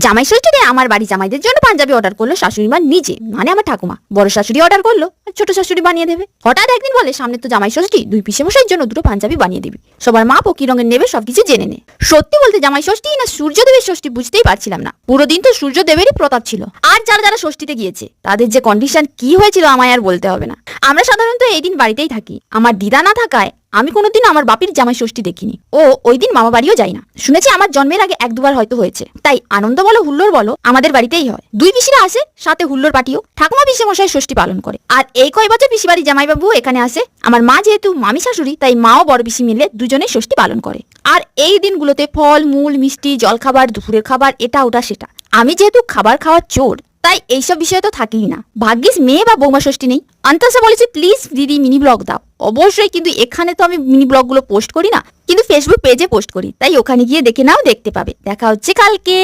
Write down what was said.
জামাই ষষ্ঠীতে আমার বাড়ি জামাইদের জন্য পাঞ্জাবি অর্ডার করলো শাশুড়ি মা নিজে, মানে আমার ঠাকুমা। বড় শাশুড়ি অর্ডার করলো, আর ছোট শাশুড়ি বানিয়ে দেবে। হঠাৎ একদিন বলে সামনে তো জামাই ষষ্ঠী, দুই পিসে মশাইয়ের জন্য দুটো পাঞ্জাবি বানিয়ে দিবি, সবার মাপ ও কি রঙের নেবে সবকিছু জেনে নে। সত্যি বলতে জামাই ষষ্ঠী না সূর্যদেবের ষষ্ঠী বুঝতেই পারছিলাম না। পুরো দিন তো সূর্যদেবেরই প্রতাপ ছিল। আর যারা যারা ষষ্ঠীতে গিয়েছে তাদের যে কন্ডিশন কি হয়েছিল আমায় আর বলতে হবে না। আমরা সাধারণত এই দিন বাড়িতেই থাকি। আমার দিদা না থাকায় আমি কোনোদিন আমার বাপির জামাই ষষ্ঠী দেখিনি, ও ওই দিন মামা বাড়িও যাই না। শুনেছি আমার জন্মের আগে এক দুবার হয়তো হয়েছে, তাই আনন্দ বলো হুল্লোড় বলো আমাদের বাড়িতেই হয়। দুই পিসিরা আসে, সাথে হুল্লোড় পাটিও। ঠাকুমা পিসে মশাই ষষ্ঠী পালন করে। আর এই কয় বছর পিসি বাড়ি জামাইবাবু এখানে আসে। আমার মা যেহেতু মামি শাশুড়ি, তাই মাও বড় পিসি মিলে দুজনে ষষ্ঠী পালন করে। আর এই দিনগুলোতে ফল মূল মিষ্টি জলখাবার দুপুরের খাবার এটা ওটা সেটা। আমি যেহেতু খাবার খাওয়ার চোর, তাই এইসব বিষয় তো থাকেই না। ভাগ্যিস মেয়ে বা বৌমা ষষ্ঠী নেই। অন্তসা বলেছে প্লিজ দিদি মিনি ব্লগ দাও। অবশ্যই, কিন্তু এখানে তো আমি মিনি ব্লগগুলো পোস্ট করি না, কিন্তু ফেসবুক পেজে পোস্ট করি, তাই ওখানে গিয়ে দেখে নাও, দেখতে পাবে। দেখা হচ্ছে কালকে।